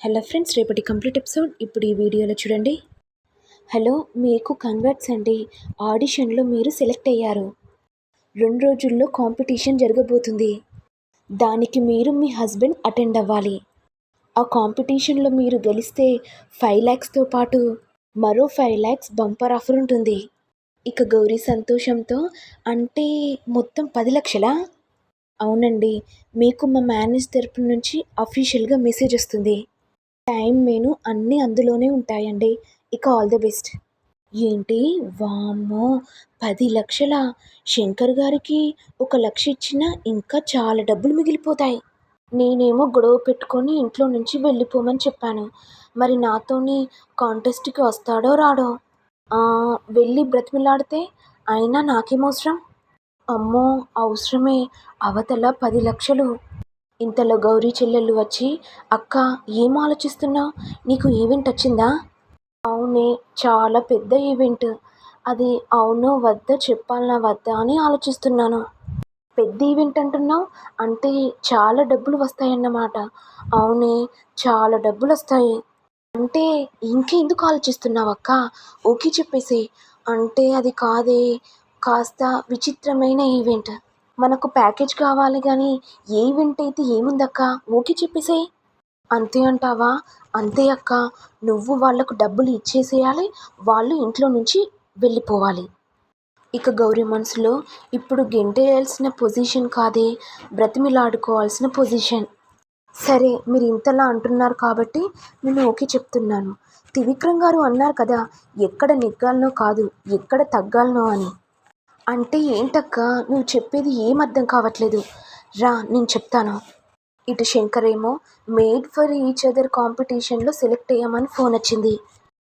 Hello friends, రేపటి complete episode ఇప్పుడు ఈ వీడియోలో చూడండి. హలో, మీకు కంగ్రాట్స్ అండి. ఆడిషన్లో మీరు సెలెక్ట్ అయ్యారు. 2 రోజుల్లో కాంపిటీషన్ జరగబోతుంది. దానికి మీరు మీ హస్బెండ్ అటెండ్ అవ్వాలి. ఆ కాంపిటీషన్లో మీరు గెలిస్తే 5 lakhsతో పాటు మరో 5 lakhs బంపర్ ఆఫర్ ఉంటుంది. ఇక గౌరీ సంతోషంతో అంటే మొత్తం 10 లక్షలా? అవునండి, మీకు మా మేనేజ్ తరపు నుంచి అఫీషియల్గా మెసేజ్ వస్తుంది. టైం మెనూ అన్నీ అందులోనే ఉంటాయండి. ఇక ఆల్ ది బెస్ట్. ఏంటి, వామ్మో, 10 లక్షల! శంకర్ గారికి 1 లక్ష ఇచ్చినా ఇంకా చాలా డబ్బులు మిగిలిపోతాయి. నేనేమో గొడవ పెట్టుకొని ఇంట్లో నుంచి వెళ్ళిపోమని చెప్పాను. మరి నాతోని కాంటెస్ట్కి వస్తాడో రాడో? వెళ్ళి బ్రతిమిలాడితే అయినా నాకేమవసరం? అమ్మో, అవసరమే. అవతల 10 లక్షలు. ఇంతలో గౌరీ చెల్లెళ్ళు వచ్చి, అక్క, ఏం ఆలోచిస్తున్నావు? నీకు ఈవెంట్ వచ్చిందా? అవునే, చాలా పెద్ద ఈవెంట్. అది అవునో వద్దో చెప్పాలనా వద్దా అని ఆలోచిస్తున్నాను. పెద్ద ఈవెంట్ అంటున్నావు అంటే చాలా డబ్బులు వస్తాయన్నమాట. అవునే, చాలా డబ్బులు వస్తాయి. అంటే ఇంకెందుకు ఆలోచిస్తున్నావు అక్క? ఓకే చెప్పేసి. అంటే అది కాదే, కాస్త విచిత్రమైన ఈవెంట్. మనకు ప్యాకేజ్ కావాలి కానీ ఏ ఈవెంట్ అయితే ఏముందక్క, ఓకే చెప్పేసేయ్. అంతే అంటావా? అంతే అక్క. నువ్వు వాళ్లకు డబ్బులు ఇచ్చేసేయాలి, వాళ్ళు ఇంట్లో నుంచి వెళ్ళిపోవాలి. ఇక గౌరీ మనసులో, ఇప్పుడు గెంటేయాల్సిన పొజిషన్ కాదే, బ్రతిమిలాడుకోవాల్సిన పొజిషన్. సరే, మీరు ఇంతలా అంటున్నారు కాబట్టి నేను ఓకే చెప్తున్నాను. త్రివిక్రమ్ గారు అన్నారు కదా, ఎక్కడ నెగ్గాలనో కాదు, ఎక్కడ తగ్గాలనో అని. అంటే ఏంటక్క, నువ్వు చెప్పేది ఏం అర్థం కావట్లేదు. రా, నేను చెప్తాను. ఇటు శంకర్ ఏమో మేడ్ ఫర్ ఈచ్ అదర్ కాంపిటీషన్లో సెలెక్ట్ అయ్యామని ఫోన్ వచ్చింది.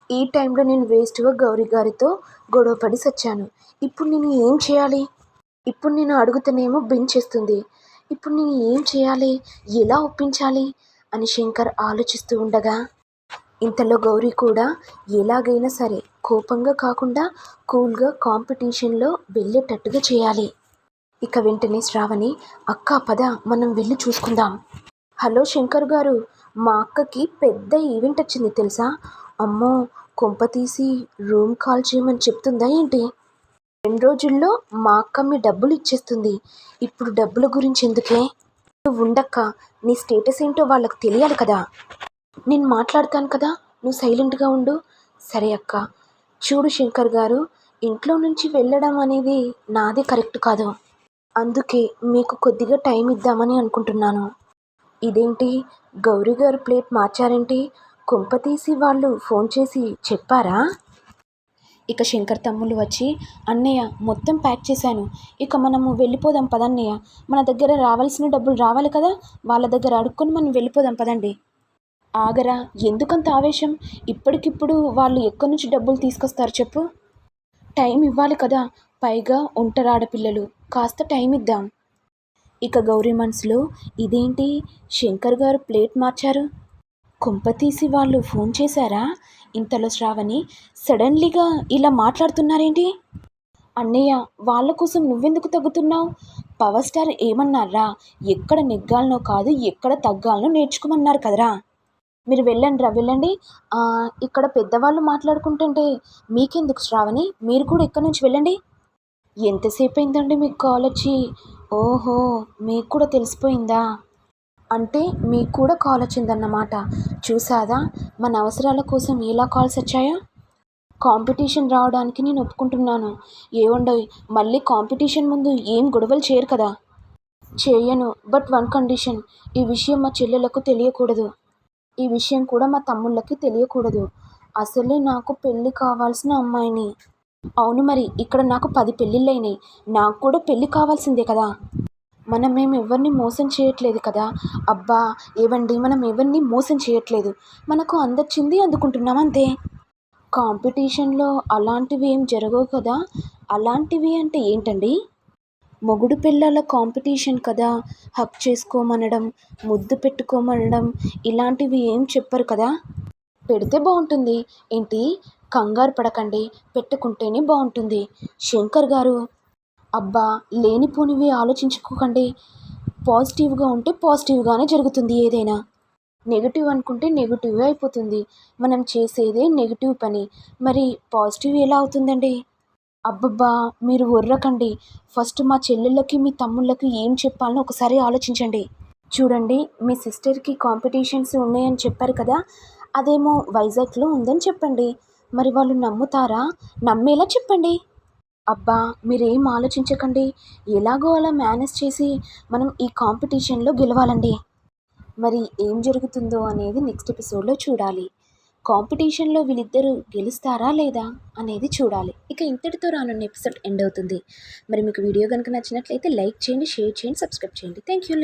ఈ టైంలో నేను వేస్ట్గా గౌరీ గారితో గొడవపడి సచ్చాను. ఇప్పుడు నేను ఏం చేయాలి? ఇప్పుడు నేను అడుగుతానేమో బెంచేస్తుంది. ఇప్పుడు నేను ఏం చేయాలి, ఎలా ఒప్పించాలి అని శంకర్ ఆలోచిస్తూ ఉండగా ఇంతలో గౌరీ కూడా ఎలాగైనా సరే కోపంగా కాకుండా కూల్గా కాంపిటీషన్లో వెళ్ళేటట్టుగా చేయాలి. ఇక వెంటనే శ్రావణి, అక్క పద, మనం వెళ్ళి చూసుకుందాం. హలో శంకర్ గారు, మా అక్కకి పెద్ద ఈవెంట్ వచ్చింది తెలుసా? అమ్మో, కొంప తీసి రూమ్ కాల్ చేయమని చెప్తుందా ఏంటి? 2 రోజుల్లో మా అక్క మీ డబ్బులు ఇచ్చేస్తుంది. ఇప్పుడు డబ్బుల గురించి ఎందుకే? నువ్వు ఉండక్క, నీ స్టేటస్ ఏంటో వాళ్ళకు తెలియాలి కదా. నేను మాట్లాడతాను కదా, నువ్వు సైలెంట్గా ఉండు. సరే అక్క. చూడు శంకర్ గారు, ఇంట్లో నుంచి వెళ్ళడం అనేది నాదే కరెక్ట్ కాదు. అందుకే మీకు కొద్దిగా టైం ఇద్దామని అనుకుంటున్నాను. ఇదేంటి, గౌరీ గారు ప్లేట్ మార్చారేంటి? కొంపతీసి వాళ్ళు ఫోన్ చేసి చెప్పారా? ఇక శంకర్ తమ్ముళ్ళు వచ్చి, అన్నయ్య మొత్తం ప్యాక్ చేశాను, ఇక మనము వెళ్ళిపోదాం పదన్నయ్య. మన దగ్గర రావాల్సిన డబ్బులు రావాలి కదా, వాళ్ళ దగ్గర అడుక్కొని మనం వెళ్ళిపోదాం పదండి. ఆగరా, ఎందుకంత ఆవేశం? ఇప్పటికిప్పుడు వాళ్ళు ఎక్కడి నుంచి డబ్బులు తీసుకొస్తారు చెప్పు? టైం ఇవ్వాలి కదా, పైగా ఒంటరి ఆడపిల్లలు, కాస్త టైం ఇద్దాం. ఇక గౌరీ మనసులో, ఇదేంటి, శంకర్ గారు ప్లేట్ మార్చారు, కొంపతీసి వాళ్ళు ఫోన్ చేశారా? ఇంతలో శ్రావణి, సడన్లీగా ఇలా మాట్లాడుతున్నారేంటి? అన్నయ్య, వాళ్ళ కోసం నువ్వెందుకు తగ్గుతున్నావు? Power star ఏమన్నారా? ఎక్కడ నెగ్గాలనో కాదు, ఎక్కడ తగ్గాలనో నేర్చుకోమన్నారు కదరా. మీరు వెళ్ళండి. ఇక్కడ పెద్దవాళ్ళు మాట్లాడుకుంటుంటే మీకెందుకు శ్రావణి, మీరు కూడా ఇక్కడి నుంచి వెళ్ళండి. ఎంతసేపు అయిందండి మీకు కాల్ వచ్చి? ఓహో, మీకు కూడా తెలిసిపోయిందా? అంటే మీకు కూడా కాల్ వచ్చిందన్నమాట. చూసాదా మన అవసరాల కోసం ఎలా కాల్స్ వచ్చాయో? కాంపిటీషన్ రావడానికి నేను ఒప్పుకుంటున్నాను. ఏవండోయ్, మళ్ళీ కాంపిటీషన్ ముందు ఏం గొడవలు చేయరు కదా? చేయను, బట్ 1 కండిషన్. ఈ విషయం మా చెల్లెలకు తెలియకూడదు. ఈ విషయం కూడా మా తమ్ముళ్ళకి తెలియకూడదు. అసలే నాకు పెళ్ళి కావాల్సిన అమ్మాయిని. అవును మరి, ఇక్కడ నాకు 10 పెళ్ళిళ్ళైనాయి, నాకు కూడా పెళ్ళి కావాల్సిందే కదా. మేము ఎవరిని మోసం చేయట్లేదు కదా. అబ్బా ఏవండి, మనం ఎవరిని మోసం చేయట్లేదు, మనకు అందొచ్చింది అందుకుంటున్నాం అంతే. కాంపిటీషన్లో అలాంటివి ఏం జరగవు కదా. అలాంటివి అంటే ఏంటండి? మొగుడు పిల్లల కాంపిటీషన్ కదా. హక్ చేసుకోమనడం, ముద్దు పెట్టుకోమనడం, ఇలాంటివి ఏం చెప్పరు కదా. పెడితే బాగుంటుంది ఏంటి? కంగారు పడకండి, పెట్టుకుంటేనే బాగుంటుంది. శంకర్ గారు, అబ్బా లేనిపోనివి ఆలోచించుకోకండి. పాజిటివ్గా ఉంటే పాజిటివ్గానే జరుగుతుంది ఏదైనా. నెగెటివ్ అనుకుంటే నెగెటివే అయిపోతుంది. మనం చేసేదే నెగెటివ్ పని. మరి పాజిటివ్ ఎలా అవుతుందండి? అబ్బబ్బా! మీరు ఒర్రకండి. ఫస్ట్ మా చెల్లెళ్ళకి, మీ తమ్ముళ్ళకి ఏం చెప్పాలో ఒకసారి ఆలోచించండి. చూడండి, మీ సిస్టర్‌కి కాంపిటీషన్స్ ఉన్నాయని చెప్పారు కదా! అదేమో వైజాగ్‌లో ఉందని చెప్పండి. మరి వాళ్ళు నమ్ముతారా? నమ్మేలా చెప్పండి. అబ్బా! మీరేం ఆలోచించకండి. ఎలాగో అలా మేనేజ్ చేసి మనం ఈ కాంపిటీషన్‌లో గెలవాలండి. మరి ఏం జరుగుతుందో అనేది నెక్స్ట్ ఎపిసోడ్‌లో చూడాలి. కాంపిటీషన్‌లో వీళ్ళిద్దరూ గెలుస్తారా లేదా అనేది చూడాలి. ఇక ఇంతటితో రానున్న ఎపిసోడ్ ఎండ్ అవుతుంది. మరి మీకు వీడియో గనుక నచ్చినట్లయితే లైక్ చేయండి, షేర్ చేయండి, సబ్స్క్రైబ్ చేయండి. Thank you.